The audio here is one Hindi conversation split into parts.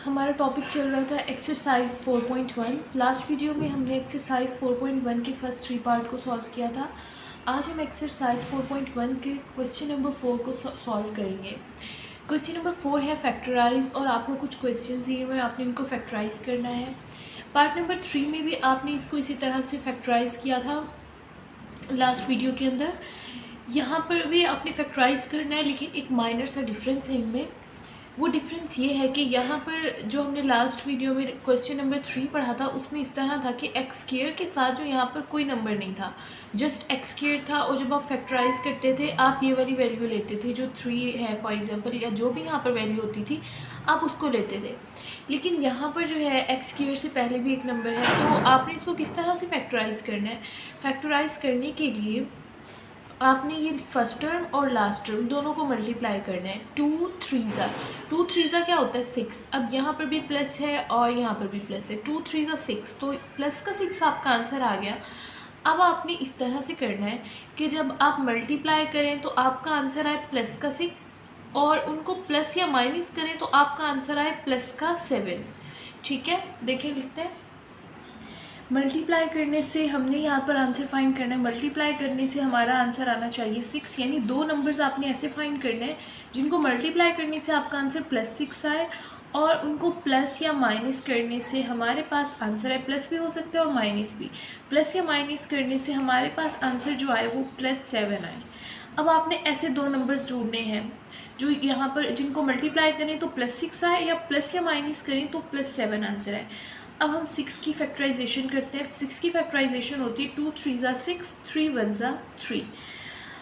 हमारा टॉपिक चल रहा था एक्सरसाइज 4.1। लास्ट वीडियो में हमने एक्सरसाइज 4.1 के फर्स्ट 3 पार्ट को सॉल्व किया था। आज हम एक्सरसाइज 4.1 के क्वेश्चन नंबर 4 को सॉल्व करेंगे। क्वेश्चन नंबर 4 है फैक्टराइज, और आपको कुछ क्वेश्चन दिए हुए हैं, आपने इनको फैक्टराइज करना है। पार्ट नंबर 3 में भी आपने इसको इसी तरह से फैक्टराइज किया था लास्ट वीडियो के अंदर। यहाँ पर भी आपने फैक्टराइज करना है, लेकिन एक माइनर सा डिफरेंस है इनमें। वो डिफरेंस ये है कि यहाँ पर जो हमने लास्ट वीडियो में क्वेश्चन नंबर 3 पढ़ा था, उसमें इस तरह था कि एक्स स्क्वायर के साथ जो यहाँ पर कोई नंबर नहीं था, जस्ट एक्स स्क्वायर था। और जब आप फैक्टराइज करते थे आप ये वाली वैल्यू लेते थे, जो 3 है फॉर एग्जांपल, या जो भी यहाँ पर वैल्यू होती थी आप उसको लेते थे। लेकिन यहाँ पर जो है एक्स स्क्वायर से पहले भी एक नंबर है, तो आपने इसको किस तरह से फैक्टराइज करना है। फैक्टराइज करने के लिए आपने ये फर्स्ट टर्म और लास्ट टर्म दोनों को मल्टीप्लाई करना है। 2 3 क्या होता है 6। अब यहाँ पर भी प्लस है और यहाँ पर भी प्लस है। 2 3 6, तो प्लस का 6 आपका आंसर आ गया। अब आपने इस तरह से करना है कि जब आप मल्टीप्लाई करें तो आपका आंसर आए प्लस का 6, और उनको प्लस या माइनस करें तो आपका आंसर आए प्लस का 7। ठीक है, देखिए लिखते हैं। मल्टीप्लाई करने से हमने यहाँ पर आंसर फाइंड करना है। मल्टीप्लाई करने से हमारा आंसर आना चाहिए 6, यानी दो नंबर्स आपने ऐसे फाइंड करने हैं जिनको मल्टीप्लाई करने से आपका आंसर +6 आए, और उनको प्लस या माइनस करने से हमारे पास आंसर है, प्लस भी हो सकता है और माइनस भी। प्लस या माइनस करने से हमारे पास आंसर जो आए वो +7 आए। अब आपने ऐसे दो नंबर्स ढूंढने हैं जो यहाँ पर जिनको मल्टीप्लाई करें तो +6 आए, या प्लस या माइनस करें तो +7 आंसर आए। अब हम 6 की फैक्टराइजेशन करते हैं। 6 की फैक्टराइजेशन होती है 2 3 6, 3 1 3।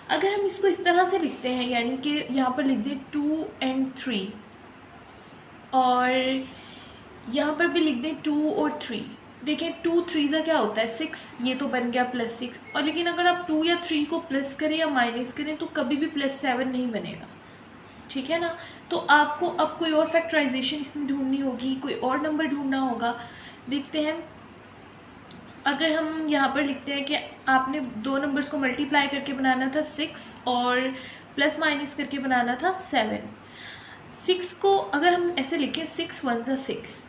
अगर हम इसको इस तरह से लिखते हैं, यानी कि यहाँ पर लिख दें 2 and 3, और यहाँ पर भी लिख दें 2 और 3। देखिए 2 3 क्या होता है 6, ये तो बन गया +6। और लेकिन अगर आप 2 या 3 को प्लस करें या माइनस करें तो कभी भी +7 नहीं बनेगा। ठीक है ना। तो आपको अब कोई और फैक्टराइजेशन इसमें ढूंढनी होगी, कोई और नंबर ढूंढना होगा। देखते हैं, अगर हम यहाँ पर लिखते हैं कि आपने दो नंबर्स को मल्टीप्लाई करके बनाना था 6, और प्लस माइनस करके बनाना था 7। 6 को अगर हम ऐसे लिखें 6 1 6,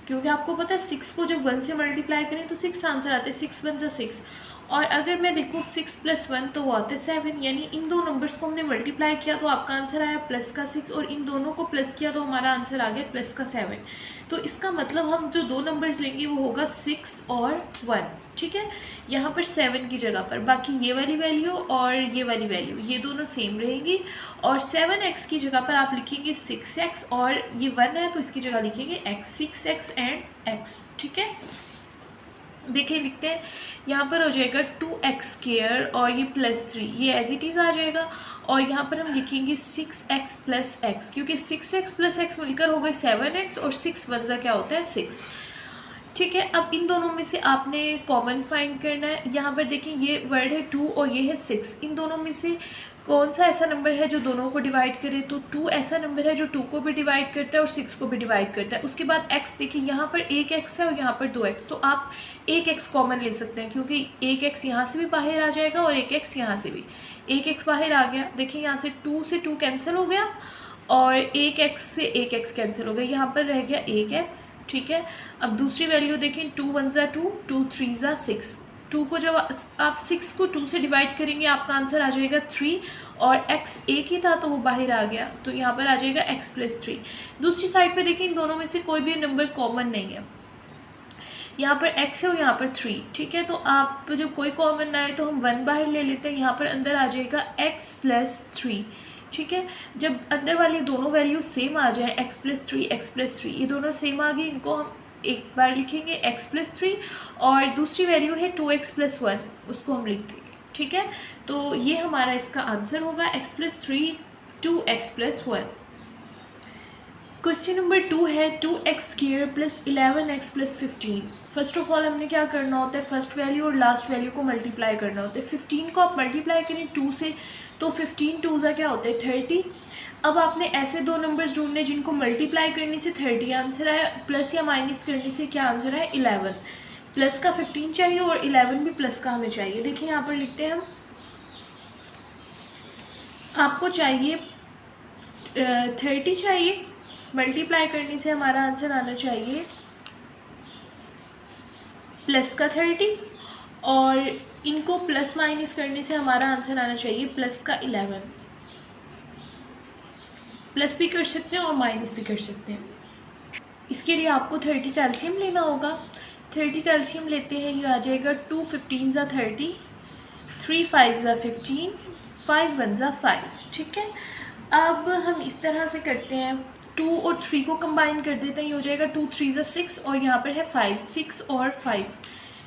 क्योंकि आपको पता है 6 को जब 1 से मल्टीप्लाई करें तो 6 आंसर आते हैं। 6 1 6, और अगर मैं देखूँ 6 + 1 तो वो आते 7, यानी इन दो नंबर्स को हमने मल्टीप्लाई किया तो आपका आंसर आया प्लस का 6, और इन दोनों को प्लस किया तो हमारा आंसर आ गया प्लस का 7। तो इसका मतलब हम जो दो नंबर्स लेंगे वो होगा 6 और 1। ठीक है, यहाँ पर 7 की जगह पर बाकी ये वाली वैल्यू और ये वाली वैल्यू ये दोनों सेम रहेंगी, और 7x की जगह पर आप लिखेंगे 6x, और ये 1 है तो इसकी जगह लिखेंगे x। 6x and x। ठीक है, देखिए लिखते हैं, यहाँ पर हो जाएगा 2x², और ये +3, ये एज इट इज़ आ जाएगा। और यहाँ पर हम लिखेंगे 6x + x, क्योंकि 6x + x मिलकर हो गए 7x, और 6 1 क्या होता है 6। ठीक है, अब इन दोनों में से आपने कॉमन फाइंड करना है। यहाँ पर देखिए ये वर्ड है 2 और ये है 6, इन दोनों में से कौन सा ऐसा नंबर है जो दोनों को डिवाइड करे। तो 2 ऐसा नंबर है जो 2 को भी डिवाइड करता है और 6 को भी डिवाइड करता है। उसके बाद x, देखिए यहाँ पर 1x है और यहाँ पर 2x, तो आप 1x कॉमन ले सकते हैं, क्योंकि 1x यहाँ से भी बाहर आ जाएगा और 1x यहाँ से भी। 1x बाहर आ गया, देखिए यहाँ से 2 से 2 कैंसिल हो गया, और 1x से 1x कैंसिल हो गया, यहाँ पर रह गया 1x। ठीक है, अब दूसरी वैल्यू देखें, 2 1 2, 2 3 6। 2 को जब आप 6 को 2 से डिवाइड करेंगे आपका आंसर आ जाएगा 3, और x एक ही था तो वो बाहर आ गया, तो यहाँ पर आ जाएगा x + 3। दूसरी साइड पे देखिए इन दोनों में से कोई भी नंबर कॉमन नहीं है, यहाँ पर x है और यहाँ पर 3। ठीक है, तो आप जब कोई कॉमन ना आए तो हम 1 बाहर ले लेते हैं, यहाँ पर अंदर आ जाएगा x + 3। ठीक है, जब अंदर वाली दोनों वैल्यू सेम आ जाए, x + 3 x + 3, ये दोनों सेम आ गई, इनको हम एक बार लिखेंगे x + 3, और दूसरी वैल्यू है 2x + 1, उसको हम लिख देंगे। ठीक है, तो ये हमारा इसका आंसर होगा x + 3 2x + 1। क्वेश्चन नंबर 2 है 2x² + 11x + 15। First of all हमने क्या करना होता है, फर्स्ट वैल्यू और लास्ट वैल्यू को मल्टीप्लाई करना होता है। 15 को आप मल्टीप्लाई करें 2 से, तो 15 2 क्या होता है 30। अब आपने ऐसे दो नंबर्स ढूंढने जिनको मल्टीप्लाई करने से 30 आंसर आया, प्लस या माइनस करने से क्या आंसर है 11। प्लस का 15 चाहिए और 11 भी प्लस का हमें चाहिए। देखिए यहाँ पर लिखते हैं हम, आपको चाहिए 30 चाहिए, मल्टीप्लाई करने से हमारा आंसर आना चाहिए प्लस का 30 और इनको प्लस माइनस करने से हमारा आंसर आना चाहिए प्लस का 11। प्लस भी कर सकते हैं और माइनस भी कर सकते हैं। इसके लिए आपको 30 का एलसीएम लेना होगा। 30 का एलसीएम लेते हैं, ये आ जाएगा 2 15 ज़ा 30, 3 5 ज़ा 15, 5 1 ज़ा 5। ठीक है, अब हम इस तरह से करते हैं, 2 और 3 को कंबाइन कर देते हैं, ये हो जाएगा 2 3 ज़ा 6 और यहाँ पर है 5, 6 और 5,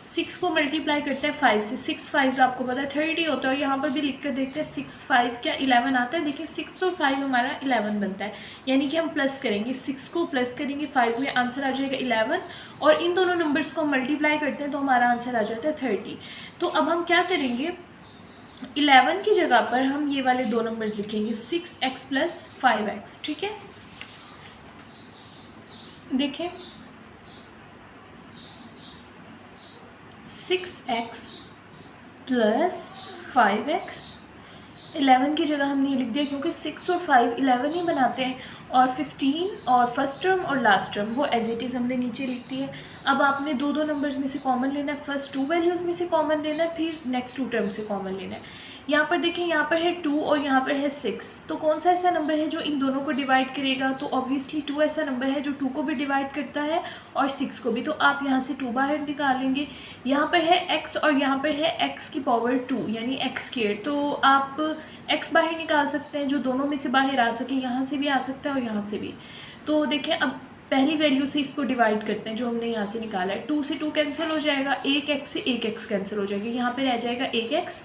6 को मल्टीप्लाई करते हैं 5 से, 6 5 आपको पता है 30 होता है, और यहाँ पर भी लिख कर देखते हैं 6 5 क्या 11 आता है। देखिए 6 और 5 हमारा 11 बनता है, यानी कि हम प्लस करेंगे, 6 को प्लस करेंगे 5 में, आंसर आ जाएगा 11, और इन दोनों नंबर्स को मल्टीप्लाई करते हैं तो हमारा आंसर आ जाता है 30। तो अब हम क्या करेंगे, 11 की जगह पर हम ये वाले दो नंबर्स लिखेंगे 6x प्लस 5x। ठीक है, देखें 6x प्लस 5x, 11 की जगह हमने ये लिख दिया क्योंकि 6 और 5 11 ही बनाते हैं, और 15 और फर्स्ट टर्म और लास्ट टर्म वो एज इट इज़ हमने नीचे लिख दी है। अब आपने दो नंबर्स में से कॉमन लेना है, फर्स्ट 2 वैल्यूज़ में से कॉमन लेना है, फिर नेक्स्ट 2 टर्म से कॉमन लेना है। यहाँ पर देखें, यहाँ पर है 2 और यहाँ पर है 6, तो कौन सा ऐसा नंबर है जो इन दोनों को डिवाइड करेगा, तो ऑब्वियसली 2 ऐसा नंबर है जो 2 को भी डिवाइड करता है और 6 को भी, तो आप यहाँ से 2 बाहर निकालेंगे। यहाँ पर है x और यहाँ पर है x की पावर 2 यानी x², तो आप x बाहर निकाल सकते हैं जो दोनों में से बाहर आ सके, यहाँ से भी आ सकता है और यहाँ से भी। तो देखें अब पहली वैल्यू से इसको डिवाइड करते हैं जो हमने यहाँ से निकाला है, 2 से 2 कैंसिल हो जाएगा, 1x से 1x कैंसिल हो जाएगा, यहाँ पे रह जाएगा 1x।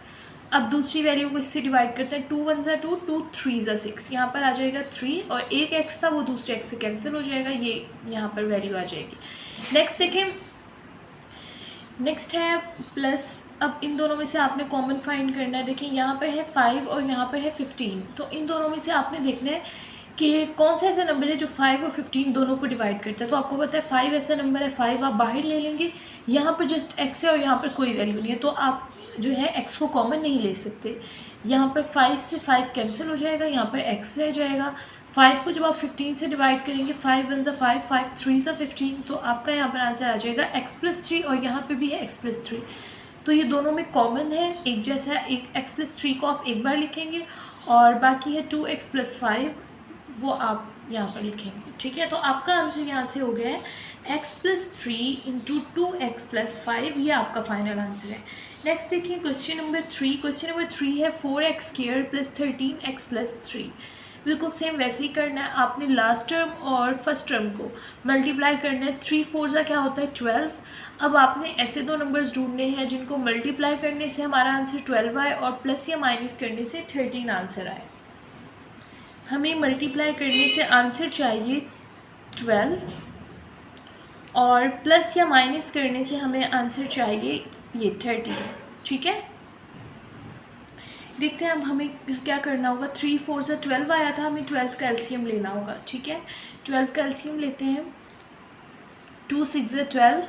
अब दूसरी वैल्यू को इससे डिवाइड करते हैं, 2 1 ज़ा 2, 2 3 ज़ा 6, यहाँ पर आ जाएगा 3 और 1x था वो दूसरे x से कैंसिल हो जाएगा, ये यहाँ पर वैल्यू आ जाएगी। नेक्स्ट देखें, नेक्स्ट है प्लस, अब इन दोनों में से आपने कॉमन फाइंड करना है। देखिए यहाँ पर है 5 और यहाँ पर है 15, तो इन दोनों में से आपने देखना है कि कौन सा ऐसा नंबर है जो 5 और 15 दोनों को डिवाइड करता है। तो आपको पता है 5 ऐसा नंबर है, 5 आप बाहर ले लेंगे, यहाँ पर जस्ट x है और यहाँ पर कोई वैल्यू नहीं है, तो आप जो है x को कॉमन नहीं ले सकते। यहाँ पर 5 से 5 कैंसिल हो जाएगा, यहाँ पर x रह जाएगा। 5 को जब आप 15 से डिवाइड करेंगे, 5 1 ज़ा 5, 5 3 ज़ा 15, तो आपका यहाँ पर आंसर आ जाएगा x प्लस 3 और यहाँ पर भी है x प्लस 3। तो ये दोनों में कॉमन है, एक जैसा है, एक x प्लस 3 को आप एक बार लिखेंगे और बाकी है 2x प्लस 5 वो आप यहाँ पर लिखेंगे। ठीक है, तो आपका आंसर यहाँ से हो गया है x plus 3 into 2x plus 5, ये आपका फाइनल आंसर है। नेक्स्ट देखिए क्वेश्चन नंबर 3। क्वेश्चन नंबर 3 है 4x² प्लस 13x प्लस 3। बिल्कुल सेम वैसे ही करना है, आपने लास्ट टर्म और फर्स्ट टर्म को मल्टीप्लाई करना है। 3 4 ज़ा क्या होता है 12। अब आपने ऐसे दो नंबर्स ढूंढने हैं जिनको मल्टीप्लाई करने से हमारा आंसर 12 आए और प्लस या माइनस करने से 13 आंसर आए। हमें मल्टीप्लाई करने से आंसर चाहिए 12 और प्लस या माइनस करने से हमें आंसर चाहिए ये 13। ठीक है, देखते हैं अब हमें क्या करना होगा। 3 4 ज़ा 12 आया था, हमें 12 का एलसीएम लेना होगा। ठीक है, 12 का एलसीएम लेते हैं। 2 6 ज़ा 12,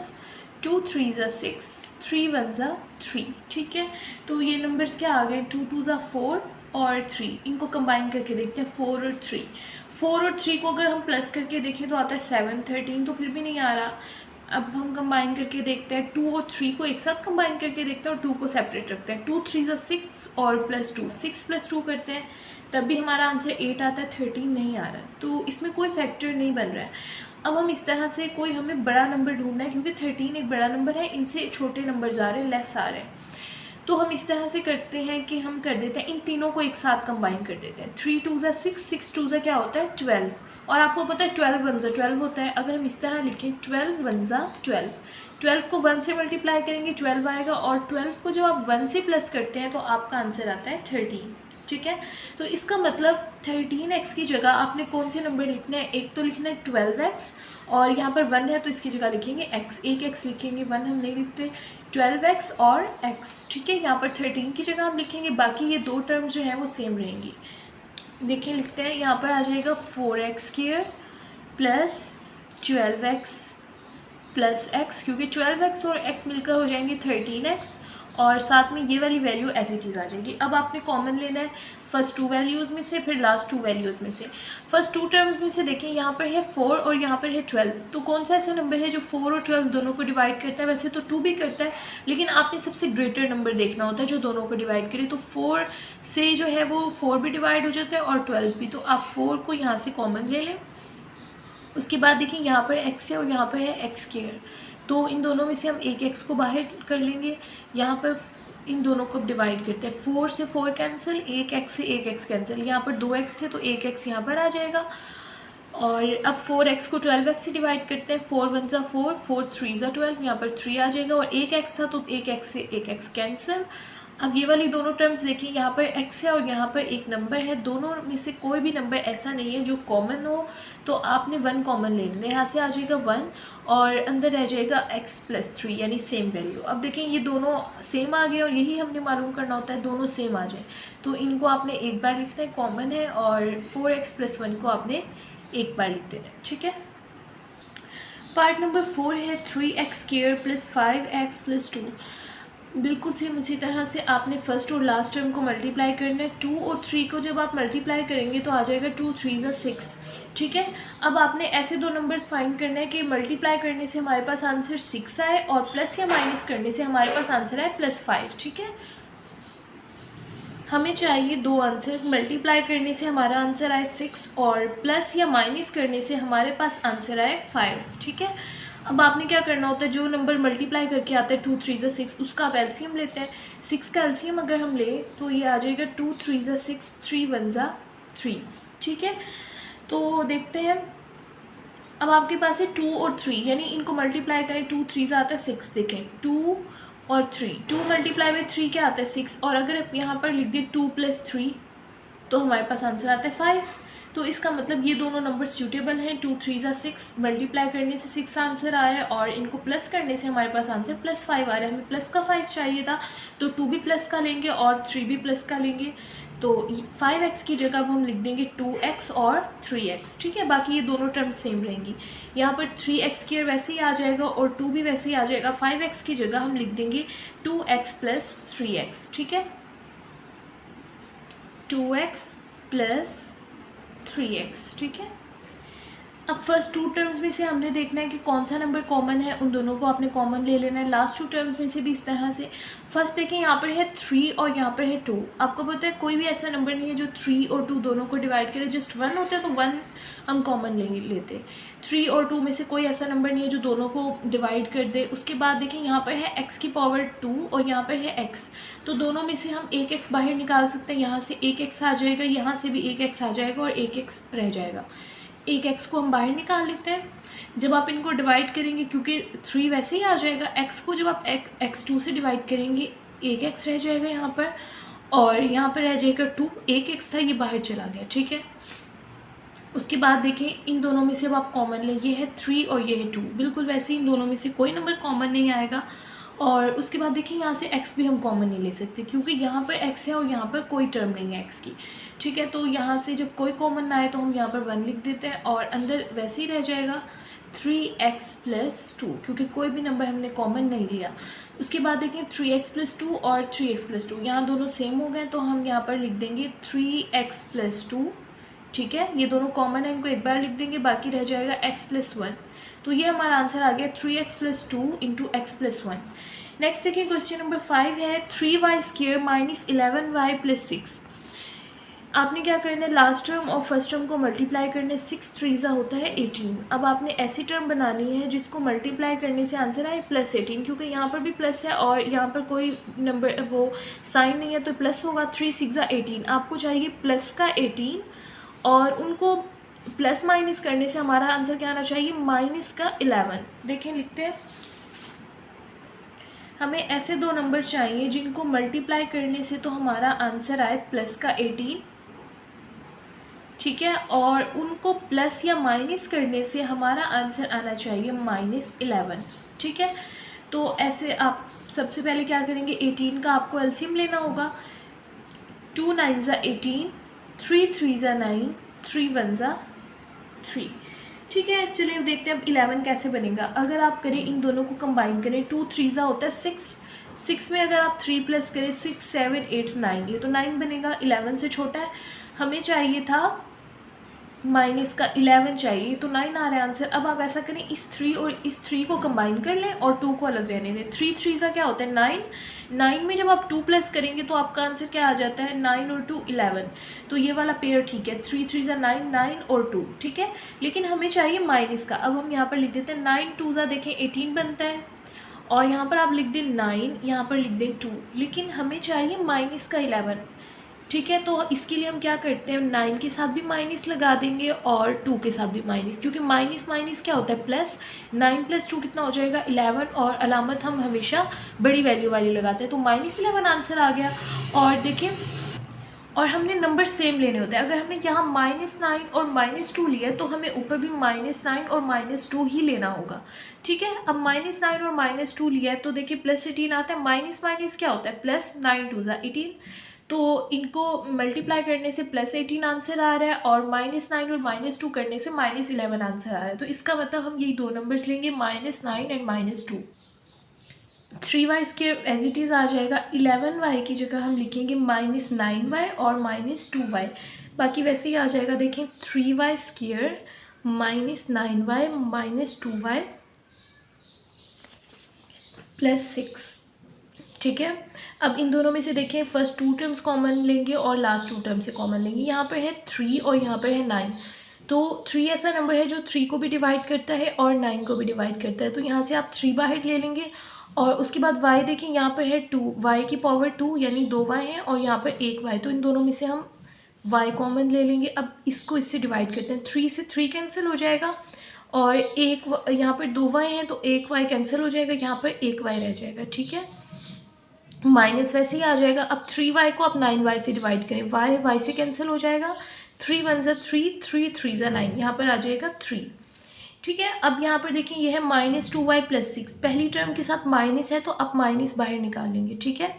2 3 ज़ा 6, 3 1 ज़ा 3। ठीक है, तो ये नंबर्स क्या आ गए, 2 2 ज़ा 4 और 3, इनको कंबाइन करके देखते हैं 4 और 3। 4 और 3 को अगर हम प्लस करके देखें तो आता है 7 13, तो फिर भी नहीं आ रहा। अब हम कंबाइन करके देखते हैं, 2 और 3 को एक साथ कंबाइन करके देखते हैं और 2 को सेपरेट रखते हैं। 2 3 ज़ा 6 और प्लस 2, 6 प्लस 2 करते हैं, तब भी हमारा आंसर 8 आता है, 13 नहीं आ रहा, तो इसमें कोई फैक्टर नहीं बन रहा है। अब हम इस तरह से कोई हमें बड़ा नंबर ढूंढना है, क्योंकि 13 एक बड़ा नंबर है, इनसे छोटे नंबर आ रहे हैं, लेस आ रहे हैं। तो हम इस तरह से करते हैं कि हम कर देते हैं, इन तीनों को एक साथ कंबाइन कर देते हैं। 3 2 ज़ा 6, 6 2 ज़ा क्या होता है 12, और आपको पता है 12 1 ज़ा 12 होता है। अगर हम इस तरह लिखें 12 1 ज़ा 12, 12 को 1 से मल्टीप्लाई करेंगे 12 आएगा, और 12 को जब आप 1 से प्लस करते हैं तो आपका आंसर आता है 13। ठीक है, तो इसका मतलब 13x की जगह आपने कौन से नंबर लिखना है, एक तो लिखना है 12x और यहाँ पर 1 है तो इसकी जगह लिखेंगे x, एक x लिखेंगे, 1 हम नहीं लिखते, 12x और x। ठीक है, यहाँ पर 13 की जगह हम लिखेंगे, बाकी ये दो टर्म्स जो हैं वो सेम रहेंगी। देखिए लिखते हैं, यहाँ पर आ जाएगा 4x² plus 12x plus x, क्योंकि 12x और x मिलकर हो जाएंगे 13x और साथ में ये वाली वैल्यू एज इट इज़ आ जाएगी। अब आपने कॉमन लेना है, फर्स्ट टू वैल्यूज़ में से, फिर लास्ट टू वैल्यूज़ में से। फर्स्ट टू टर्म्स में से देखें, यहाँ पर है 4 और यहाँ पर है 12। तो कौन सा ऐसा नंबर है जो 4 और 12 दोनों को डिवाइड करता है? वैसे तो 2 भी करता है, लेकिन आपने सबसे ग्रेटर नंबर देखना होता है जो दोनों को डिवाइड करे। तो 4 से जो है वो 4 भी डिवाइड हो जाता है और 12 भी। तो आप 4 को यहाँ से कॉमन ले लें। उसके बाद देखिए यहाँ पर x है और यहाँ पर है एक्स स्क्वायर। तो इन दोनों में से हम एक x को बाहर कर लेंगे। यहाँ पर इन दोनों को डिवाइड करते हैं। 4 से 4 कैंसिल, एक x से एक x कैंसिल। यहाँ पर 2x है तो एक x यहाँ पर आ जाएगा। और अब 4x को 12x से डिवाइड करते हैं। 4 1 ज़ा 4, 4 3 ज़ा 12, यहाँ पर 3 आ जाएगा। और एक x था तो एक x से एक x कैंसिल। अब ये वाली दोनों टर्म्स देखिए, यहाँ पर x है और यहाँ पर एक नंबर है। दोनों में से कोई भी नंबर ऐसा नहीं है जो कॉमन हो, तो आपने 1 कॉमन ले लेना। यहाँ से आ जाएगा 1 और अंदर रह जाएगा x + 3 यानी सेम वैल्यू। अब देखें ये दोनों सेम आ गए और यही हमने मालूम करना होता है, दोनों सेम आ जाए। तो इनको आपने एक बार लिखना है, कॉमन है, और 4x + 1 को आपने एक बार लिख देना है, ठीक है। पार्ट नंबर 4 है 3x² + 5x + 2। बिल्कुल सेम उसी तरह से आपने फर्स्ट और लास्ट टर्म को मल्टीप्लाई करना है। 2 और 3 को जब आप मल्टीप्लाई करेंगे तो आ जाएगा 2 3 ज़ा 6, ठीक है। अब आपने ऐसे दो नंबर्स फाइंड करना है कि मल्टीप्लाई करने से हमारे पास आंसर 6 आए और प्लस या माइनस करने से हमारे पास आंसर आए +5, ठीक है। हमें चाहिए दो आंसर, मल्टीप्लाई करने से हमारा आंसर आए 6 और प्लस या माइनस करने से हमारे पास आंसर आए 5, ठीक है। अब आपने क्या करना होता है, जो नंबर मल्टीप्लाई करके आता है 2 3 ज़ा 6, उसका आप एलसीएम लेते हैं। 6 का एलसीएम अगर हम लें तो ये आ जाएगा 2 3 ज़ा 6, 3 1 ज़ा 3, ठीक है। तो देखते हैं, अब आपके पास है 2 और 3, यानी इनको मल्टीप्लाई करें। 2 3 ज़ा आता है 6, देखें 2 और 3, 2 मल्टीप्लाई में 3 क्या आता है 6, और अगर आप यहाँ पर लिख दें 2 + 3 तो हमारे पास आंसर आता है 5। तो इसका मतलब ये दोनों नंबर सूटेबल हैं। 2 3 ज़ा 6 मल्टीप्लाई करने से 6 आंसर आया और इनको प्लस करने से हमारे पास आंसर +5 आ रहा है। हमें प्लस का 5 चाहिए था, तो 2 भी प्लस का लेंगे और 3 भी प्लस का लेंगे। तो 5x की जगह अब हम लिख देंगे 2x और 3x, ठीक है। बाकी ये दोनों टर्म्स सेम रहेंगी। यहाँ पर 3x² वैसे ही आ जाएगा और 2 भी वैसे ही आ जाएगा। 5x की जगह हम लिख देंगे 2x + 3x, ठीक है। 2x + 3x, ठीक है। अब फर्स्ट टू टर्म्स में से हमने देखना है कि कौन सा नंबर कॉमन है, उन दोनों को आपने कॉमन ले लेना है। लास्ट टू टर्म्स में से भी इस तरह से। फर्स्ट देखिए, यहाँ पर है 3 और यहाँ पर है 2। आपको पता है कोई भी ऐसा नंबर नहीं है जो 3 और 2 दोनों को डिवाइड करे। जस्ट 1 होता है तो 1 हम कॉमन लेते। 3 और 2 में से कोई ऐसा नंबर नहीं है जो दोनों को डिवाइड कर दे। उसके बाद देखिए, यहाँ पर है x⁻2 और यहाँ पर है x, तो दोनों में से हम एक x बाहर निकाल सकते हैं। यहाँ से एक x आ जाएगा, यहाँ से भी एक x आ जाएगा और एक x रह जाएगा। एक x को हम बाहर निकाल लेते हैं। जब आप इनको डिवाइड करेंगे, क्योंकि 3 वैसे ही आ जाएगा, x को जब आप x2 से डिवाइड करेंगे एक x रह जाएगा यहाँ पर, और यहाँ पर रह जाएगा 2। एक x था, ये बाहर चला गया, ठीक है। उसके बाद देखिए, इन दोनों में से अब आप कॉमन लें, ये है 3 और ये है 2। बिल्कुल वैसे ही इन दोनों में से कोई नंबर कॉमन नहीं आएगा। और उसके बाद देखिए, यहाँ से x भी हम कॉमन नहीं ले सकते क्योंकि यहाँ पर x है और यहाँ पर कोई टर्म नहीं है x की, ठीक है। तो यहाँ से जब कोई कॉमन ना आए तो हम यहाँ पर 1 लिख देते हैं और अंदर वैसे ही रह जाएगा 3x + 2, क्योंकि कोई भी नंबर हमने कॉमन नहीं लिया। उसके बाद देखिए 3x + 2 और 3x + 2, यहाँ दोनों सेम हो गए, तो हम यहाँ पर लिख देंगे 3x + 2, ठीक है। ये दोनों कॉमन है, इनको एक बार लिख देंगे, बाकी रह जाएगा x + 1। तो ये हमारा आंसर आ गया 3x + 2 × x + 1। नेक्स्ट देखिए, क्वेश्चन नंबर 5 है 3y² - 11y + 6। आपने क्या करना है, लास्ट टर्म और फर्स्ट टर्म को मल्टीप्लाई करने। 6 3 ज़ा होता है 18। अब आपने ऐसी टर्म बनानी है जिसको मल्टीप्लाई करने से आंसर आए +18, क्योंकि यहाँ पर भी प्लस है और यहाँ पर कोई नंबर वो साइन नहीं है तो प्लस होगा। 3 6 ज़ा 18, आपको चाहिए प्लस का 18 और उनको प्लस माइनस करने से हमारा आंसर क्या आना चाहिए, माइनस का 11। देखें, लिखते हैं, हमें ऐसे दो नंबर चाहिए जिनको मल्टीप्लाई करने से तो हमारा आंसर आए प्लस का 18, ठीक है, और उनको प्लस या माइनस करने से हमारा आंसर आना चाहिए -11, ठीक है। तो ऐसे आप सबसे पहले क्या करेंगे, 18 का आपको एलसीएम लेना होगा। 2 9 ज़ा 18, 3 3 ज़ा 9, 3 1 ज़ा 3, ठीक है। चलिए अब देखते हैं अब 11 कैसे बनेगा। अगर आप करें, इन दोनों को कंबाइन करें, 2 3 ज़ा होता है 6, 6 में अगर आप 3 प्लस करें 6 7 8 9, ये तो 9 बनेगा, 11 से छोटा है। हमें चाहिए था माइनस का 11 चाहिए, तो 9 आ रहा है आंसर। अब आप ऐसा करें, इस 3 और इस 3 को कंबाइन कर लें और 2 को अलग रहने दें। 3 3 सा क्या होता है 9, 9 में जब आप 2 प्लस करेंगे तो आपका आंसर क्या आ जाता है 9 और 2 11। तो ये वाला पेयर ठीक है, 3 3 सा 9, 9 और 2 ठीक है। लेकिन हमें चाहिए माइनस का। अब हम यहाँ पर लिख देते हैं 9 2 सा देखें 18 बनता है, और यहाँ पर आप लिख दें 9, यहाँ पर लिख दें 2, लेकिन हमें चाहिए माइनस का 11 ठीक है। तो इसके लिए हम क्या करते हैं, 9 के साथ भी माइनस लगा देंगे और 2 के साथ भी माइनस, क्योंकि माइनस माइनस क्या होता है प्लस। 9 + 2 कितना हो जाएगा 11, और अलामत हम हमेशा बड़ी वैल्यू वाली लगाते हैं, तो -11 आंसर आ गया। और देखिए, और हमने नंबर सेम लेने होते हैं। अगर हमने यहाँ -9 और -2 लिया तो हमें ऊपर भी -9 और -2 ही लेना होगा ठीक है। अब -9 और -2 लिया है तो देखिए +18 आता है, माइनस माइनस क्या होता है प्लस, 9 2 ज़ा 18, तो इनको मल्टीप्लाई करने से +18 आंसर आ रहा है, और -9 और -2 करने से -11 आंसर आ रहा है। तो इसका मतलब हम यही दो नंबर्स लेंगे, -9 and -2। 3y² as it is आ जाएगा, 11y की जगह हम लिखेंगे -9y और -2y, बाकी वैसे ही आ जाएगा। देखें 3y² -9y -2y +6 ठीक है। अब इन दोनों में से देखें, फर्स्ट 2 टर्म्स कॉमन लेंगे और लास्ट 2 टर्म से कॉमन लेंगे। यहाँ पर है 3 और यहाँ पर है 9, तो 3 ऐसा नंबर है जो 3 को भी डिवाइड करता है और 9 को भी डिवाइड करता है, तो यहाँ से आप 3 बाहर ले लेंगे। और उसके बाद y देखें, यहाँ पर है 2, y की पावर 2 यानी 2y है, और यहाँ पर 1y, तो इन दोनों में से हम y कॉमन ले लेंगे। अब इसको इससे डिवाइड करते हैं, 3 से 3 कैंसिल हो जाएगा, और यहाँ पर 2y है तो 1y कैंसिल हो जाएगा, यहाँ पर 1y रह जाएगा ठीक है। माइनस वैसे ही आ जाएगा। अब 3y को आप 9y से डिवाइड करें, y से कैंसिल हो जाएगा, 3 1 ज़ा 3, 3 3 ज़ा 9, यहाँ पर आ जाएगा 3 ठीक है। अब यहाँ पर देखें, यह है -2y +6, पहली टर्म के साथ माइनस है तो आप माइनस बाहर निकाल लेंगे ठीक है।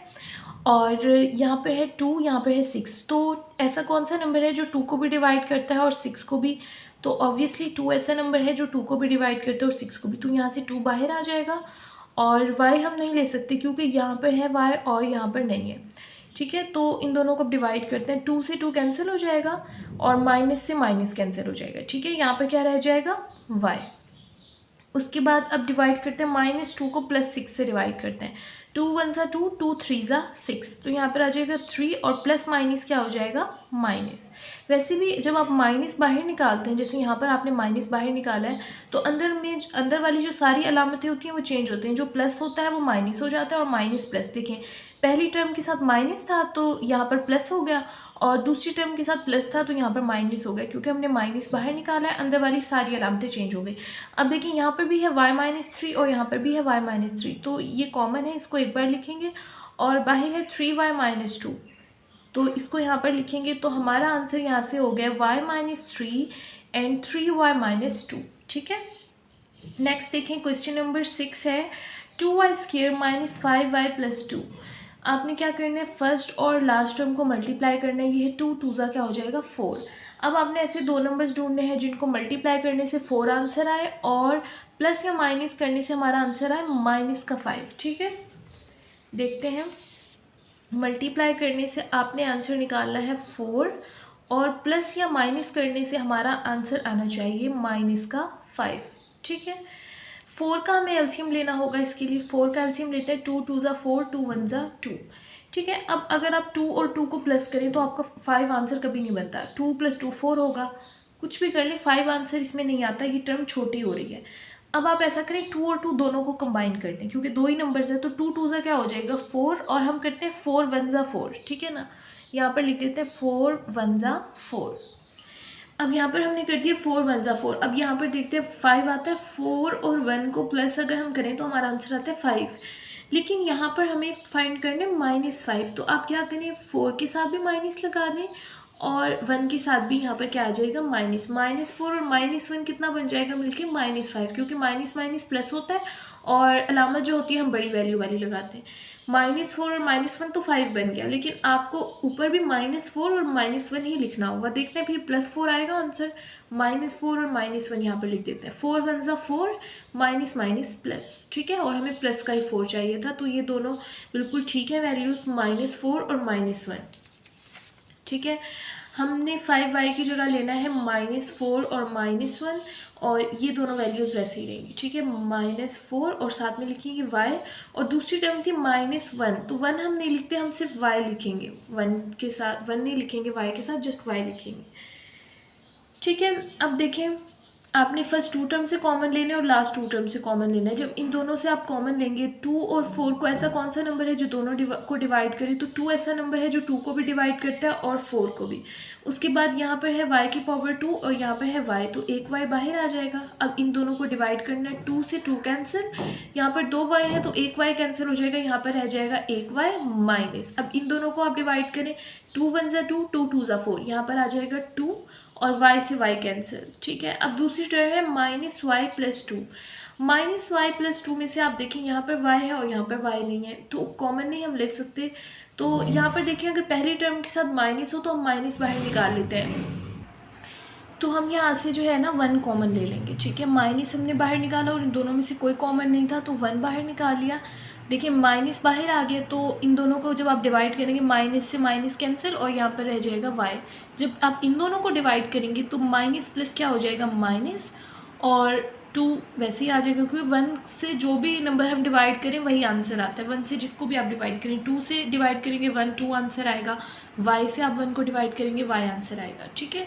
और यहाँ पे है 2, यहाँ पे है 6, तो ऐसा कौन सा नंबर है जो 2 को भी डिवाइड करता है और 6 को भी, तो ऑब्वियसली 2 ऐसा नंबर है जो 2 को भी डिवाइड करता है और 6 को भी, तो यहाँ से 2 बाहर आ जाएगा। और y हम नहीं ले सकते क्योंकि यहाँ पर है y और यहाँ पर नहीं है ठीक है। तो इन दोनों को डिवाइड करते हैं, 2 से 2 कैंसिल हो जाएगा और माइनस से माइनस कैंसिल हो जाएगा ठीक है। यहाँ पर क्या रह जाएगा y। उसके बाद अब डिवाइड करते हैं, -2 को +6 से डिवाइड करते हैं, 2 1 ज़ा 2, 2 3 ज़ा 6, तो यहाँ पर आ जाएगा 3, और प्लस माइनस क्या हो जाएगा माइनस। वैसे भी जब आप माइनस बाहर निकालते हैं, जैसे यहाँ पर आपने माइनस बाहर निकाला है, तो अंदर वाली जो सारी अलामतें होती हैं वो चेंज होती हैं, जो प्लस होता है वो माइनस हो जाता है और माइनस प्लस। देखें पहली टर्म के साथ माइनस था तो यहाँ पर प्लस हो गया, और दूसरी टर्म के साथ प्लस था तो यहाँ पर माइनस हो गया, क्योंकि हमने माइनस बाहर निकाला है, अंदर वाली सारी अलामतें चेंज हो गई। अब देखिए यहाँ पर भी है y-3 और यहाँ पर भी है y-3, तो ये कॉमन है, इसको एक बार लिखेंगे, और बाहर है 3y-2, तो इसको यहाँ पर लिखेंगे, तो हमारा आंसर यहाँ से हो गया y-3 एंड 3y-2 ठीक है। नेक्स्ट देखें, क्वेश्चन नंबर 6 है 2y² -5y + 2। आपने क्या करना है, फर्स्ट और लास्ट टर्म को मल्टीप्लाई करना है, ये है 2 2 ज़ा क्या हो जाएगा 4। अब आपने ऐसे दो नंबर्स ढूंढने हैं जिनको मल्टीप्लाई करने से 4 आंसर आए, और प्लस या माइनस करने से हमारा आंसर आए -5 ठीक है। देखते हैं, मल्टीप्लाई करने से आपने आंसर निकालना है 4, और प्लस या माइनस करने से हमारा आंसर आना चाहिए -5 ठीक है। 4 का हमें एलसीएम लेना होगा, इसके लिए 4 का एलसीएम लेते हैं, 2 2 ज़ा 4, 2 1 ज़ा 2 ठीक है। अब अगर आप 2 और 2 को प्लस करें तो आपका 5 आंसर कभी नहीं बनता, 2 + 2 4 होगा, कुछ भी कर ले 5 आंसर इसमें नहीं आता, ये टर्म छोटी हो रही है। अब आप ऐसा करें, 2 और 2 दोनों को कंबाइन कर दें, क्योंकि दो ही नंबर्स है, तो 2 2 ज़ा क्या हो जाएगा 4, और हम करते हैं 4 1 ज़ा 4 ठीक है ना, यहाँ पर लिख देते हैं 4 1 ज़ा 4। अब यहाँ पर हमने कर दिया 4 1 ज़ा 4। अब यहाँ पर देखते हैं 5 आता है, 4 और 1 को प्लस अगर हम करें तो हमारा आंसर आता है 5, लेकिन यहाँ पर हमें फाइंड करना है -5, तो आप क्या करें, 4 के साथ भी माइनस लगा दें और 1 के साथ भी, यहाँ पर क्या आ जाएगा -4 और -1 कितना बन जाएगा मिलके -5, क्योंकि माइनस माइनस प्लस होता है और अलामत जो होती है हम बड़ी वैल्यू वाली लगाते हैं। -4 और -1 तो 5 बन गया, लेकिन आपको ऊपर भी -4 और -1 ही लिखना होगा। देखते हैं फिर +4 आएगा आंसर। -4 और -1 यहाँ पर लिख देते हैं। 4 1 ज़ा 4, माइनस माइनस प्लस, ठीक है। और हमें प्लस का ही 4 चाहिए था, तो ये दोनों बिल्कुल ठीक है वैल्यूज़, -4 और -1, ठीक है। हमने 5y की जगह लेना है -4 और -1, और ये दोनों वैल्यूज़ वैसे ही रहेंगी, ठीक है। -4 और साथ में लिखेंगे y, और दूसरी टर्म थी -1, तो 1 हम नहीं लिखते, हम सिर्फ y लिखेंगे। 1 के साथ 1 नहीं लिखेंगे, y के साथ जस्ट y लिखेंगे, ठीक है। अब देखें, आपने फर्स्ट 2 टर्म से कॉमन लेने और लास्ट 2 टर्म से कॉमन लेना है। जब इन दोनों से आप कॉमन लेंगे 2 और 4 को, ऐसा कौन सा नंबर है जो दोनों को डिवाइड करे, तो 2 ऐसा नंबर है जो 2 को भी डिवाइड करता है और 4 को भी। उसके बाद यहाँ पर है y की पावर 2 और यहाँ पर है y, तो एक y बाहर आ जाएगा। अब इन दोनों को डिवाइड करना है, 2 से 2 कैंसिल, यहाँ पर 2 y है तो एक y कैंसिल हो जाएगा, यहाँ पर रह जाएगा एक y माइनस। अब इन दोनों को आप डिवाइड करें, 2 1 ज़ा 2, 2 2 ज़ा 4, यहाँ पर आ जाएगा 2 और y से y कैंसिल, ठीक है। अब दूसरी टर्म है -y + 2। -y + 2 में से आप देखें यहाँ पर y है और यहाँ पर y नहीं है, तो कॉमन नहीं हम ले सकते। तो यहाँ पर देखिए, अगर पहली टर्म के साथ माइनस हो तो हम माइनस बाहर निकाल लेते हैं, तो हम यहाँ से जो है ना 1 कॉमन ले लेंगे, ठीक है। माइनस हमने बाहर निकाला और इन दोनों में से कोई कॉमन नहीं था, तो 1 बाहर निकाल लिया। देखिए माइनस बाहर आ गया, तो इन दोनों को जब आप डिवाइड करेंगे, माइनस से माइनस कैंसिल और यहाँ पर रह जाएगा y। जब आप इन दोनों को डिवाइड करेंगे तो माइनस प्लस क्या हो जाएगा, माइनस, और 2 वैसे ही आ जाएगा, क्योंकि 1 से जो भी नंबर हम डिवाइड करें वही आंसर आता है। 1 से जिसको भी आप डिवाइड करें, 2 से डिवाइड करेंगे 1 2 आंसर आएगा, y से आप 1 को डिवाइड करेंगे y आंसर आएगा, ठीक है।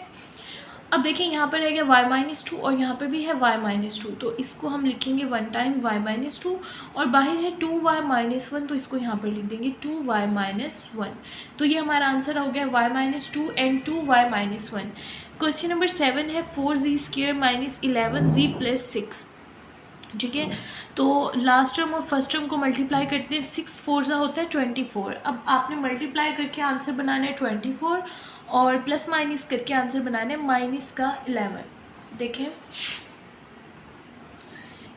अब देखिए यहाँ पर है गया y - 2 और यहाँ पर भी है y - 2, तो इसको हम लिखेंगे 1 टाइम y - 2, और बाहर है 2y - 1, तो इसको यहाँ पर लिख देंगे 2y - 1। तो ये हमारा आंसर हो गया y - 2 and 2y - 1। Question number 7 है 4z² - 11z + 6, ठीक है। तो लास्ट टर्म और फर्स्ट टर्म को मल्टीप्लाई करते हैं, 6 4 ज़ा होता है 24। अब आपने मल्टीप्लाई करके आंसर बनाना है 24, और प्लस माइनस करके आंसर बनाना है माइनस का 11। देखें,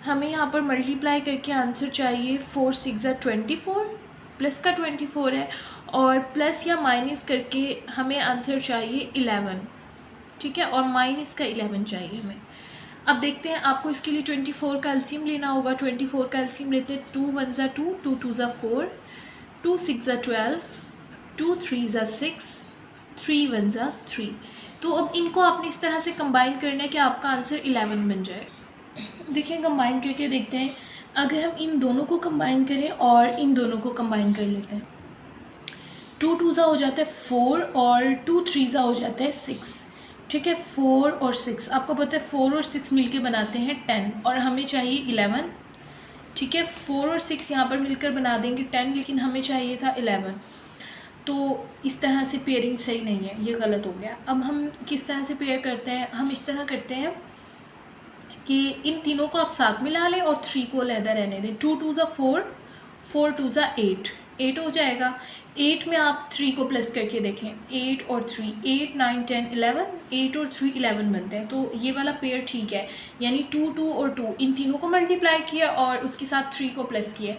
हमें यहाँ पर मल्टीप्लाई करके आंसर चाहिए 4 6 ज़ा 24, प्लस का 24 है, और प्लस या माइनस करके हमें आंसर चाहिए 11, ठीक है, और माइनस का 11 चाहिए हमें। अब देखते हैं, आपको इसके लिए 24 का एलसीएम लेना होगा। 24 का एलसीएम लेते हैं, 2 1 ज़ा 2, 2 2 ज़ा 4, 2 6 ज़ा 12, 2 3 ज़ा 6, 3 1 ज़ा 3। तो अब इनको आपने इस तरह से कंबाइन करना है कि आपका आंसर 11 बन जाए। देखिए कंबाइन करके देखते हैं, अगर हम इन दोनों को कंबाइन करें और इन दोनों को कंबाइन कर लेते हैं, 2 2 ज़ा हो जाता है 4 और 2 3 ज़ा हो जाता है 6, ठीक है। 4 और 6, आपको पता है 4 और 6 मिलके बनाते हैं 10, और हमें चाहिए 11, ठीक है। 4 और 6 यहाँ पर मिलकर बना देंगे 10, लेकिन हमें चाहिए था 11, तो इस तरह से पेयरिंग सही नहीं है, ये गलत हो गया। अब हम किस तरह से पेयर करते हैं, हम इस तरह करते हैं कि इन तीनों को आप साथ मिला लें और 3 को अलहदा रहने दें। 2 2 ज़ा 4, 4 2 ज़ा 8, 8 हो जाएगा। 8 में आप 3 को प्लस करके देखें, 8 और 3, 8 9 10 11, 8 और 3 11 बनते हैं, तो ये वाला पेयर ठीक है। यानी 2 2 और 2, इन तीनों को मल्टीप्लाई किया और उसके साथ 3 को प्लस किया।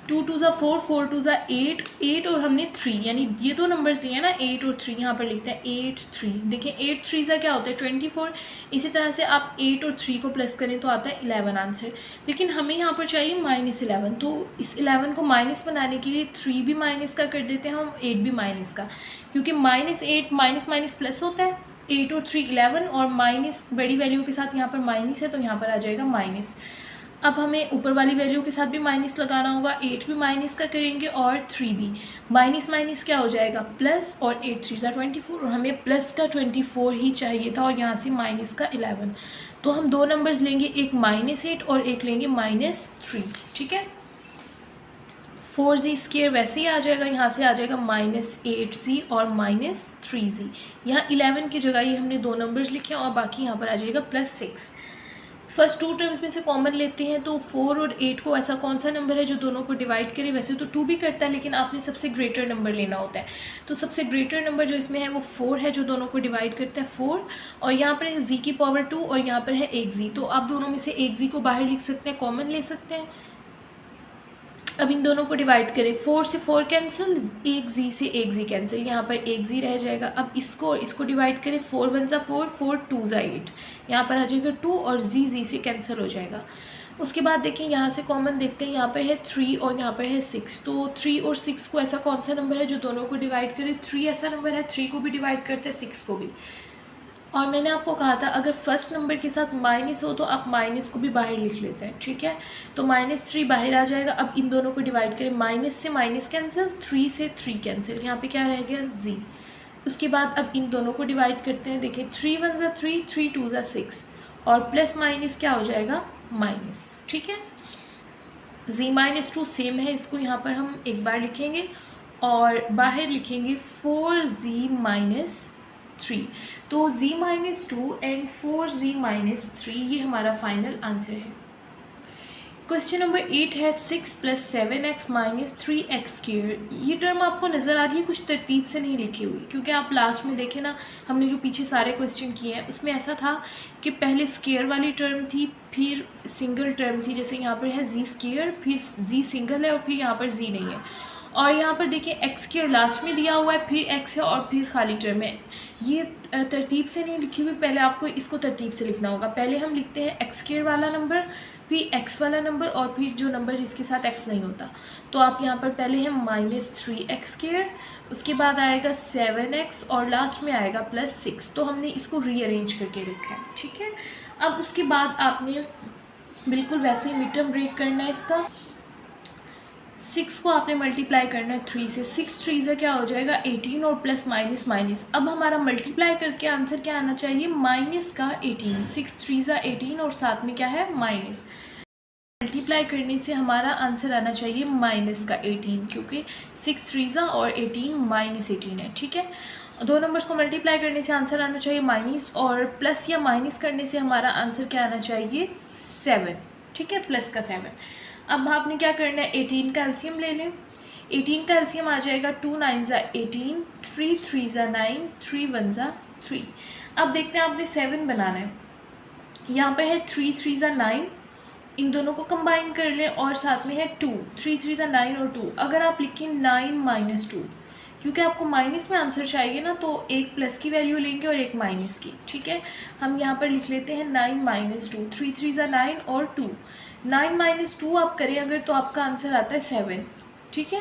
2 2 ज़ा 4, 4 2 ज़ा 8, 8 और हमने 3, यानी ये दो नंबर्स लिए ना 8 और 3, यहाँ पर लिखते हैं 8 3। देखिए 8 3 ज़ा क्या होता है 24। इसी तरह से आप 8 और 3 को प्लस करें तो आता है 11 आंसर, लेकिन हमें यहाँ पर चाहिए -11, तो इस 11 को माइनस बनाने के लिए 3 भी माइनस का कर देते हैं हम, 8 भी माइनस का, क्योंकि -8 माइनस माइनस प्लस होता है। 8 और 3 11, और माइनस बड़ी वैल्यू के साथ यहाँ पर माइनस है, तो यहाँ पर आ जाएगा माइनस। अब हमें ऊपर वाली वैल्यू के साथ भी माइनस लगाना होगा, 8 भी माइनस का करेंगे और 3 भी। माइनस माइनस क्या हो जाएगा प्लस, और 8 3 ज़ा 24, और हमें प्लस का 24 ही चाहिए था, और यहाँ से माइनस का 11। तो हम दो नंबर्स लेंगे, एक -8 और एक लेंगे -3, ठीक है। 4z² वैसे ही आ जाएगा, यहाँ से आ जाएगा -8z और -3z। यहाँ 11 की जगह ये हमने दो नंबर्स लिखे और बाकी यहाँ पर आ जाएगा +6। फर्स्ट 2 टर्म्स में से कॉमन लेते हैं, तो 4 और 8 को ऐसा कौन सा नंबर है जो दोनों को डिवाइड करे। वैसे तो 2 भी करता है, लेकिन आपने सबसे ग्रेटर नंबर लेना होता है। तो सबसे ग्रेटर नंबर जो इसमें है वो 4 है, जो दोनों को डिवाइड करता है 4, और यहाँ पर है z की पावर 2 और यहाँ पर है 1z। तो आप दोनों में से 1z को बाहर लिख सकते हैं, कॉमन ले सकते हैं। अब इन दोनों को डिवाइड करें, 4 से 4 कैंसिल, एक जी से एक जी कैंसिल, यहाँ पर एक जी रह जाएगा। अब इसको डिवाइड करें, 4 1 ज़ा 4, 4 2 ज़ा 8, यहाँ पर आ जाएगा 2 और जी से कैंसिल हो जाएगा। उसके बाद देखिए यहाँ से कॉमन देखते हैं, यहाँ पर है 3 और यहाँ पर है 6, तो 3 और 6 को ऐसा कौन सा नंबर है जो दोनों को डिवाइड करे, 3 ऐसा नंबर है, 3 को भी डिवाइड करते हैं 6 को भी। और मैंने आपको कहा था अगर फर्स्ट नंबर के साथ माइनस हो तो आप माइनस को भी बाहर लिख लेते हैं, ठीक है। तो -3 बाहर आ जाएगा। अब इन दोनों को डिवाइड करें, माइनस से माइनस कैंसिल, 3 से 3 कैंसिल, यहाँ पे क्या रह गया, जी। उसके बाद अब इन दोनों को डिवाइड करते हैं, देखिए 3 1 ज़ा 3, 3 2 ज़ा 6 और प्लस माइनस क्या हो जाएगा, माइनस, ठीक है। z-2 सेम है, इसको यहाँ पर हम एक बार लिखेंगे और बाहर लिखेंगे 4z-3। तो z-2 एंड 4z-3 ये हमारा फाइनल आंसर है। क्वेश्चन नंबर 8 है 6 + 7x - 3x²। ये टर्म आपको नज़र आ रही है, कुछ तरतीब से नहीं लिखी हुई, क्योंकि आप लास्ट में देखें ना, हमने जो पीछे सारे क्वेश्चन किए हैं उसमें ऐसा था कि पहले स्केयर वाली टर्म थी, फिर सिंगल टर्म थी, जैसे यहाँ पर है जी स्केयर, फिर जी सिंगल है और फिर यहाँ पर जी नहीं है। और यहाँ पर देखिए एक्स स्क्वायर लास्ट में दिया हुआ है, फिर एक्स है और फिर खाली टर्म है। ये तरतीब से नहीं लिखी हुई, पहले आपको इसको तरतीब से लिखना होगा। पहले हम लिखते हैं एक्स स्क्वायर वाला नंबर, फिर एक्स वाला नंबर और फिर जो नंबर जिसके साथ एक्स नहीं होता। तो आप यहाँ पर पहले है -3x², उसके बाद आएगा 7x और लास्ट में आएगा +6। तो हमने इसको रीअरेंज करके लिखा है, ठीक है। अब उसके बाद आपने बिल्कुल वैसे ही मिड टर्म ब्रेक करना है इसका। 6 को आपने मल्टीप्लाई करना है 3 से, 6 3 से क्या हो जाएगा 18 और प्लस माइनस माइनस। अब हमारा मल्टीप्लाई करके आंसर क्या आना चाहिए, माइनस का 18, 6 3 से 18 और साथ में क्या है माइनस। मल्टीप्लाई करने से हमारा आंसर आना चाहिए माइनस का 18, क्योंकि 6 3 से और 18 -18 है, ठीक है। दो नंबर्स को मल्टीप्लाई करने से आंसर आना चाहिए माइनस, और प्लस या माइनस करने से हमारा आंसर क्या आना चाहिए 7, ठीक है, प्लस का 7। अब आपने क्या करना है, 18 का एलसीएम ले लें। 18 का एलसीएम आ जाएगा 2 9 ज़ा 18, 3 3 ज़ा 9, 3 1 ज़ा 3। अब देखते हैं आपने 7 बनाना है। यहाँ पर है 3 3 ज़ा 9, इन दोनों को कंबाइन कर लें और साथ में है 2, 3 3 ज़ा 9 और 2। अगर आप लिखें 9 - 2, क्योंकि आपको माइनस में आंसर चाहिए ना, तो एक प्लस की वैल्यू लेंगे और एक माइनस की, ठीक है। हम यहाँ पर लिख लेते हैं 9 - 2, 3 3 ज़ा 9 और 2। 9 - 2 आप करें अगर तो आपका आंसर आता है 7, ठीक है।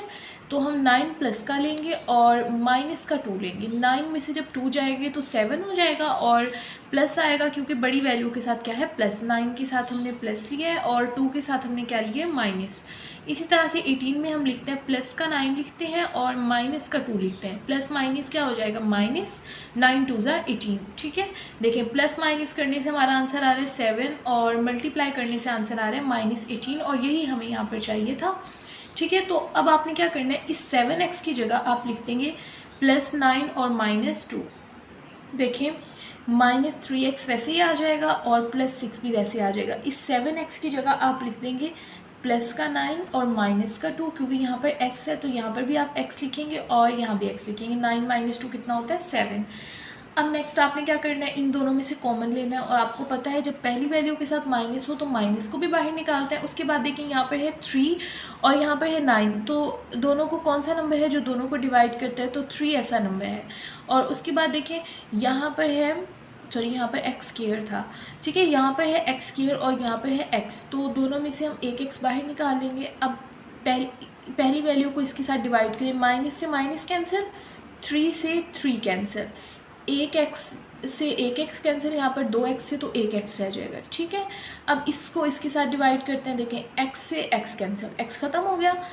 तो हम 9 प्लस का लेंगे और माइनस का 2 लेंगे। 9 में से जब 2 जाएंगे तो 7 हो जाएगा और प्लस आएगा, क्योंकि बड़ी वैल्यू के साथ क्या है प्लस। 9 के साथ हमने प्लस लिया है और 2 के साथ हमने क्या लिया है माइनस। इसी तरह से 18 में हम लिखते हैं प्लस का 9 लिखते हैं और माइनस का 2 लिखते हैं। प्लस माइनस क्या हो जाएगा माइनस, 9 2 ज़ा 18, ठीक है। देखें प्लस माइनस करने से हमारा आंसर आ रहा है 7 और मल्टीप्लाई करने से आंसर आ रहा है -18, और यही हमें यहाँ पर चाहिए था, ठीक है। तो अब आपने क्या करना है, इस 7x की जगह आप लिख देंगे +9 और -2। देखें -3x वैसे ही आ जाएगा और +6 भी वैसे आ जाएगा। इस 7x की जगह आप लिख देंगे प्लस का 9 और माइनस का 2, क्योंकि यहाँ पर x है तो यहाँ पर भी आप x लिखेंगे और यहाँ भी x लिखेंगे। 9 - 2 कितना होता है 7। अब नेक्स्ट आपने क्या करना है, इन दोनों में से कॉमन लेना है, और आपको पता है जब पहली वैल्यू के साथ माइनस हो तो माइनस को भी बाहर निकालते हैं। उसके बाद देखिए यहाँ पर है 3 और यहाँ पर है 9, तो दोनों को कौन सा नंबर है जो दोनों को डिवाइड करता है, तो 3 ऐसा नंबर है। और उसके बाद देखिए यहाँ पर है, सॉरी यहाँ पर एक्स स्क्वायर था, ठीक है, यहाँ पर है एक्स स्क्वायर और यहाँ पर है एक्स, तो दोनों में से हम एक एक्स बाहर निकाल लेंगे। अब पहली वैल्यू को इसके साथ डिवाइड करें, माइनस से माइनस कैंसिल, 3 से 3 कैंसिल, एक एक्स से एक एक्स कैंसिल, यहाँ पर 2x से तो एक एक्स रह जाएगा, ठीक है। अब इसको इसके साथ डिवाइड करते हैं, देखें x से x कैंसिल, x ख़त्म हो गया,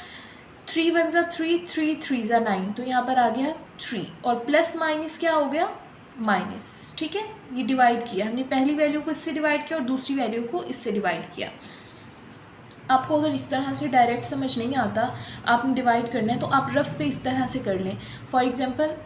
3 1 ज़ा 3, 3 3 ज़ा 9, तो यहाँ पर आ गया 3 और प्लस माइनस क्या हो गया माइनस, ठीक है। ये डिवाइड किया हमने, पहली वैल्यू को इससे डिवाइड किया और दूसरी वैल्यू को इससे डिवाइड किया। आपको अगर इस तरह से डायरेक्ट समझ नहीं आता, आपने डिवाइड करना है तो आप रफ पे इस तरह से कर लें। फॉर एग्जांपल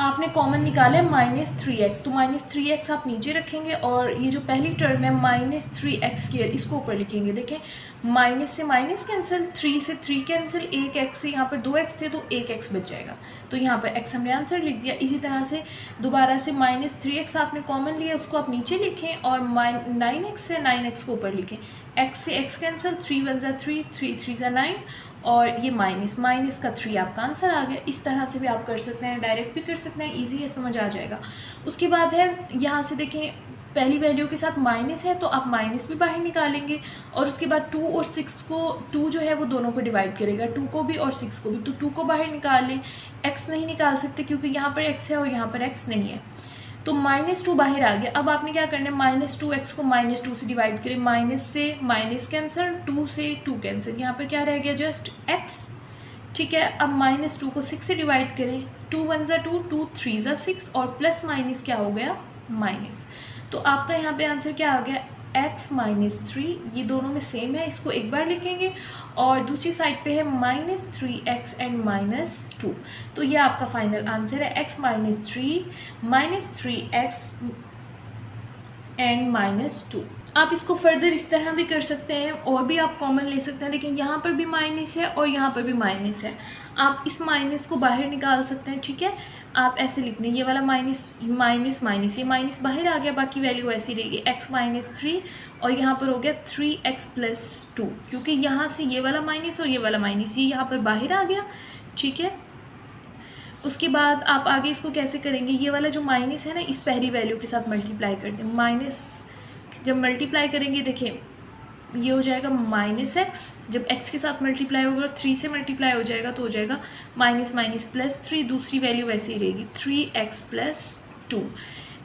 आपने कॉमन निकाला है -3x, तो -3x आप नीचे रखेंगे और ये जो पहली टर्म है -3x², इसको ऊपर लिखेंगे। देखें माइनस से माइनस कैंसिल, 3 से 3 कैंसिल, एक एक्स से यहाँ पर 2x थे तो एक एक्स बच जाएगा, तो यहाँ पर x हमने आंसर लिख दिया। इसी तरह से दोबारा से -3x आपने कॉमन लिया, उसको आप नीचे लिखें और 9x से 9x को ऊपर लिखें। x से x कैंसिल, 3 1 ज़ा 3, 3 3 ज़ा 9 और ये माइनस माइनस का 3 आपका आंसर आ गया। इस तरह से भी आप कर सकते हैं, डायरेक्ट भी कर सकते हैं, ईजी है, समझ आ जाएगा। उसके बाद है यहाँ से देखें पहली वैल्यू के साथ माइनस है तो आप माइनस भी बाहर निकालेंगे और उसके बाद 2 और 6 को 2 जो है वो दोनों को डिवाइड करेगा, 2 को भी और 6 को भी, तो 2 को बाहर निकाल लें। x नहीं निकाल सकते क्योंकि यहाँ पर x है और यहाँ पर x नहीं है, तो -2 बाहर आ गया। अब आपने क्या करना है, -2x को -2 से डिवाइड करें, माइनस से माइनस कैंसिल, 2 से 2 कैंसिल, यहाँ पर क्या रह गया जस्ट x। ठीक है, अब -2 को 6 से डिवाइड करें, 2 1 ज़ा 2, 2 3 ज़ा 6 और प्लस माइनस क्या हो गया माइनस। तो आपका यहाँ पे आंसर क्या आ गया x -3, ये दोनों में सेम है, इसको एक बार लिखेंगे और दूसरी साइड पे है -3x एंड -2, तो ये आपका फाइनल आंसर है x -3 -3x एंड -2। आप इसको फर्दर इस तरह भी कर सकते हैं और भी आप कॉमन ले सकते हैं, लेकिन यहाँ पर भी माइनस है और यहाँ पर भी माइनस है, आप इस माइनस को बाहर निकाल सकते हैं। ठीक है, आप ऐसे लिख लें, ये वाला माइनस माइनस माइनस, ये माइनस बाहर आ गया, बाकी वैल्यू ऐसी रहेगी x -3 और यहाँ पर हो गया 3x + 2, क्योंकि यहाँ से ये वाला माइनस और ये वाला माइनस ये यहाँ पर बाहर आ गया। ठीक है, उसके बाद आप आगे इसको कैसे करेंगे, ये वाला जो माइनस है ना इस पहली वैल्यू के साथ मल्टीप्लाई कर दें, माइनस जब मल्टीप्लाई करेंगे देखिए ये हो जाएगा -x, जब x के साथ मल्टीप्लाई होगा 3 से मल्टीप्लाई हो जाएगा तो हो जाएगा माइनस माइनस +3, दूसरी वैल्यू वैसे ही रहेगी 3x + 2।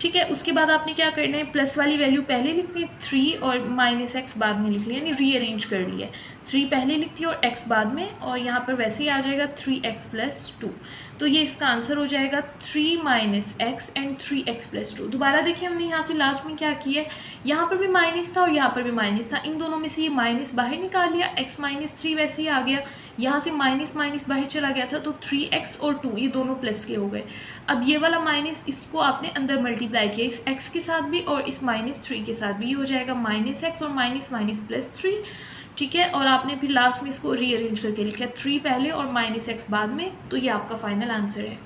ठीक है, उसके बाद आपने क्या करना है, प्लस वाली वैल्यू पहले लिखनी है 3 और -x बाद में लिख लिया, यानी रीअरेंज कर लिया है, 3 पहले लिखती है और x बाद में, और यहाँ पर वैसे ही आ जाएगा 3x + 2, तो ये इसका आंसर हो जाएगा 3 - x एंड 3x + 2। दोबारा देखिए हमने यहाँ से लास्ट में क्या किया है, यहाँ पर भी माइनस था और यहाँ पर भी माइनस था, इन दोनों में से ये माइनस बाहर निकाल लिया, x -3 वैसे ही आ गया, यहाँ से माइनस माइनस बाहर चला गया था तो 3x और 2 ये दोनों प्लस के हो गए। अब ये वाला माइनस इसको आपने अंदर मल्टीप्लाई किया इस x के साथ भी और इस -3 के साथ भी, ये हो जाएगा -x और माइनस माइनस +3। ठीक है, और आपने फिर लास्ट में इसको रीअरेंज करके लिखा 3 पहले और -x बाद में, तो ये आपका फाइनल आंसर है।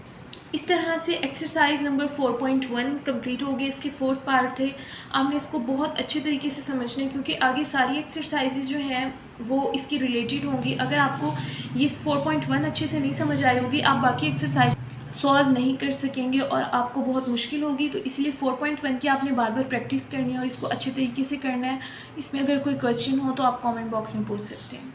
इस तरह से एक्सरसाइज नंबर 4.1 कंप्लीट हो गई। इसके 4 पार्ट थे, आपने इसको बहुत अच्छे तरीके से समझना है क्योंकि आगे सारी एक्सरसाइजेज जो हैं वो इसकी रिलेटेड होंगी। अगर आपको ये 4.1 अच्छे से नहीं समझ आई होगी, आप बाकी एक्सरसाइज सॉल्व नहीं कर सकेंगे और आपको बहुत मुश्किल होगी, तो इसलिए 4.1 की आपने बार बार प्रैक्टिस करनी है और इसको अच्छे तरीके से करना है। इसमें अगर कोई क्वेश्चन हो तो आप कमेंट बॉक्स में पूछ सकते हैं।